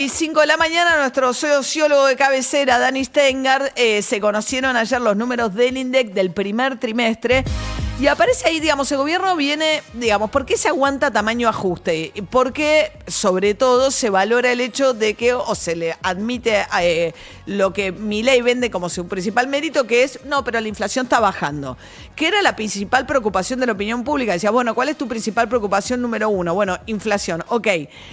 Y 5 de la mañana, nuestro sociólogo de cabecera, Dani Steingart, se conocieron ayer los números del INDEC del primer trimestre. Y aparece ahí, digamos, el gobierno viene, digamos, ¿por qué se aguanta tamaño ajuste? Porque, sobre todo, se valora el hecho de que, o se le admite lo que Milei vende como su principal mérito, que es, no, pero la inflación está bajando. Que era la principal preocupación de la opinión pública. Decía, bueno, ¿cuál es tu principal preocupación número uno? Bueno, inflación, ok.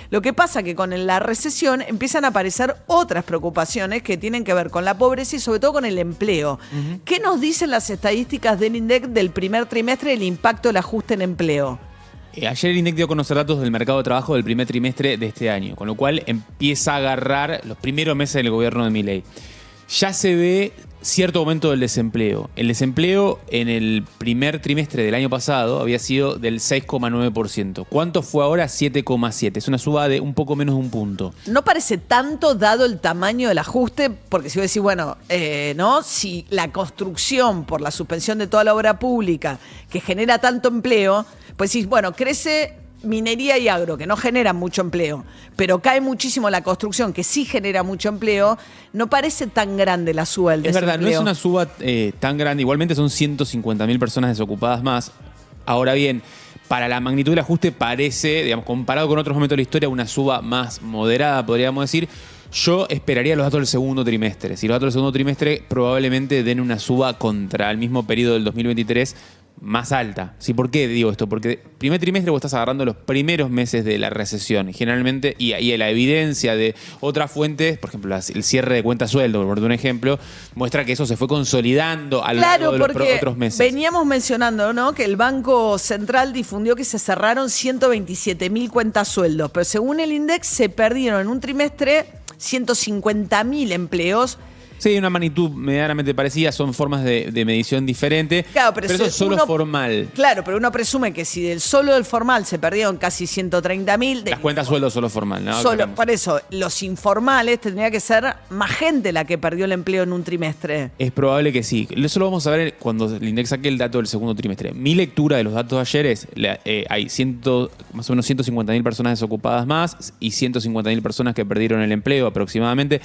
Lo que pasa que con la recesión empiezan a aparecer otras preocupaciones que tienen que ver con la pobreza y sobre todo con el empleo. ¿Qué nos dicen las estadísticas del INDEC del primer trimestre del impacto del ajuste en empleo? Ayer el INDEC dio a conocer datos del mercado de trabajo del primer trimestre de este año, con lo cual empieza a agarrar los primeros meses del gobierno de Milei. Ya se ve cierto aumento del desempleo. El desempleo en el primer trimestre del año pasado había sido del 6,9%. ¿Cuánto fue ahora? 7,7%. Es una suba de un poco menos de un punto. No parece tanto dado el tamaño del ajuste, porque si vos decís, bueno, ¿no? Si la construcción por la suspensión de toda la obra pública que genera tanto empleo, pues sí, bueno, crece minería y agro, que no generan mucho empleo, pero cae muchísimo la construcción, que sí genera mucho empleo, no parece tan grande la suba del desempleo. Es verdad, no es una suba tan grande. Igualmente son 150.000 personas desocupadas más. Ahora bien, para la magnitud del ajuste parece, digamos, comparado con otros momentos de la historia, una suba más moderada, podríamos decir. Yo esperaría los datos del segundo trimestre. Si los datos del segundo trimestre probablemente den una suba contra el mismo periodo del 2023 más alta. ¿Sí? ¿Por qué digo esto? Porque primer trimestre vos estás agarrando los primeros meses de la recesión. Generalmente, y la evidencia de otras fuentes, por ejemplo, el cierre de cuentas sueldo, por un ejemplo, muestra que eso se fue consolidando a lo largo de los otros meses. Veníamos mencionando, ¿no?, que el Banco Central difundió que se cerraron 127.000 cuentas sueldos, pero según el INDEC se perdieron en un trimestre 150.000 empleos. Sí, una magnitud medianamente parecida, son formas de medición diferentes. Claro, pero eso es solo formal. Claro, pero uno presume que si solo del formal se perdieron casi 130.000. Las cuentas sueldo solo formal, ¿no? Por eso, los informales tendría que ser más gente la que perdió el empleo en un trimestre. Es probable que sí. Eso lo vamos a ver cuando el INDEC saque el dato del segundo trimestre. Mi lectura de los datos de ayer es, hay más o menos 150.000 personas desocupadas más y 150.000 personas que perdieron el empleo aproximadamente.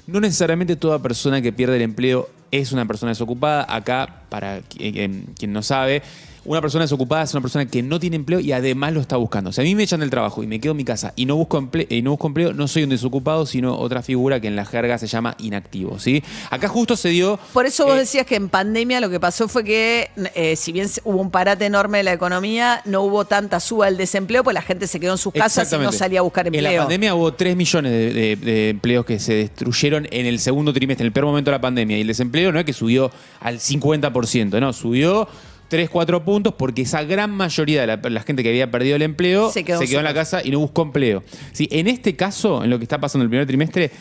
No necesariamente toda persona que pierde el empleo es una persona desocupada. Acá, para quien no sabe, una persona desocupada es una persona que no tiene empleo y además lo está buscando. Si a mí me echan del trabajo y me quedo en mi casa y no busco empleo, no soy un desocupado, sino otra figura que en la jerga se llama inactivo, ¿sí? Acá justo se dio... Por eso vos decías que en pandemia lo que pasó fue que, si bien hubo un parate enorme de la economía, no hubo tanta suba del desempleo, pues la gente se quedó en sus casas y no salía a buscar empleo. En la pandemia hubo 3 millones de empleos que se destruyeron en el segundo trimestre, en el peor momento de la pandemia. Y el desempleo no es que subió al 50%, no, subió 3-4 puntos porque esa gran mayoría de la gente que había perdido el empleo se quedó en la casa y no buscó empleo. ¿Sí? En este caso, en lo que está pasando en el primer trimestre,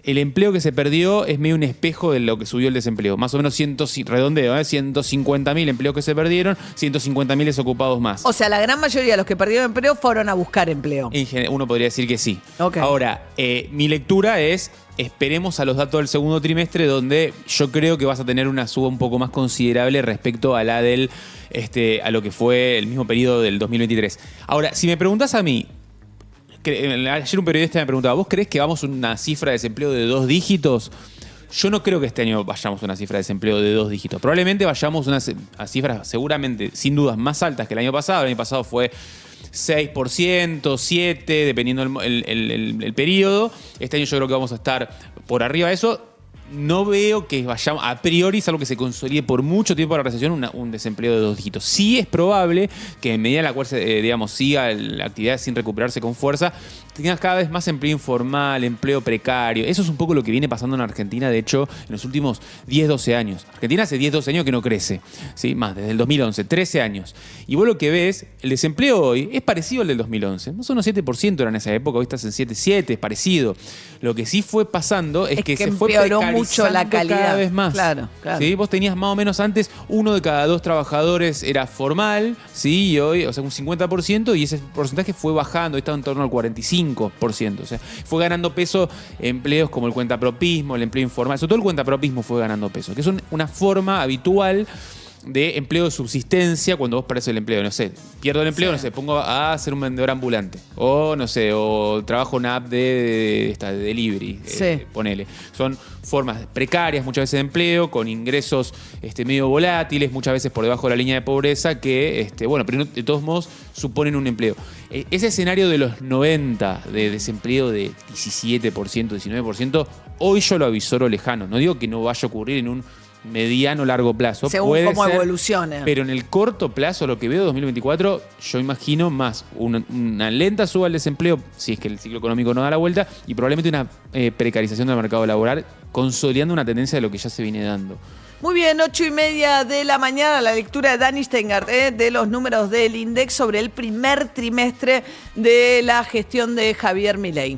el empleo que se perdió es medio un espejo de lo que subió el desempleo. Más o menos, redondeo, 150.000 empleos que se perdieron, 150.000 desocupados más. O sea, la gran mayoría de los que perdieron empleo fueron a buscar empleo. Uno podría decir que sí. Okay. Ahora, mi lectura es... Esperemos a los datos del segundo trimestre, donde yo creo que vas a tener una suba un poco más considerable respecto a la del a lo que fue el mismo periodo del 2023. Ahora, si me preguntás a mí, ayer un periodista me preguntaba, ¿vos creés que vamos a una cifra de desempleo de 2 dígitos? Yo no creo que este año vayamos a una cifra de desempleo de 2 dígitos. Probablemente vayamos a cifras seguramente, sin dudas, más altas que el año pasado. El año pasado fue 6%, 7%, dependiendo el periodo. Este año yo creo que vamos a estar por arriba de eso. No veo que vayamos, a priori, salvo que se consolide por mucho tiempo la recesión, un desempleo de 2 dígitos. Sí es probable que en medida en la cual siga la actividad sin recuperarse con fuerza, tengas cada vez más empleo informal, empleo precario. Eso es un poco lo que viene pasando en Argentina, de hecho, en los últimos 10-12 años. Argentina hace 10-12 años que no crece, ¿sí? Más, desde el 2011, 13 años. Y vos lo que ves, el desempleo hoy es parecido al del 2011. Más o menos 7% era en esa época, hoy estás en 7,7, es parecido. Lo que sí fue pasando es que se fue precarizando mucho la calidad cada vez más. Claro. ¿Sí? Vos tenías más o menos antes 1 de cada 2 trabajadores era formal, ¿sí? Y hoy, o sea, un 50%, y ese porcentaje fue bajando, hoy está en torno al 45%. O sea, fue ganando peso empleos como el cuentapropismo, el empleo informal, sobre todo el cuentapropismo fue ganando peso, que es una forma habitual de empleo de subsistencia cuando vos perdés el empleo. No sé, pierdo el empleo, Sí. no sé, pongo a ser un vendedor ambulante. O no sé, o trabajo en una app de delivery, Sí. ponele. Son formas precarias muchas veces de empleo, con ingresos medio volátiles, muchas veces por debajo de la línea de pobreza, que, bueno, pero de todos modos suponen un empleo. Ese escenario de los 90, de desempleo de 17%, 19%, hoy yo lo avisoro lejano. No digo que no vaya a ocurrir en un mediano largo plazo. Según puede cómo ser, evolucione. pero en el corto plazo, lo que veo 2024, yo imagino más una lenta suba al desempleo, si es que el ciclo económico no da la vuelta, y probablemente una precarización del mercado laboral, consolidando una tendencia de lo que ya se viene dando. Muy bien, 8:30 de la mañana, la lectura de Dani Steingart, de los números del INDEC sobre el primer trimestre de la gestión de Javier Milei.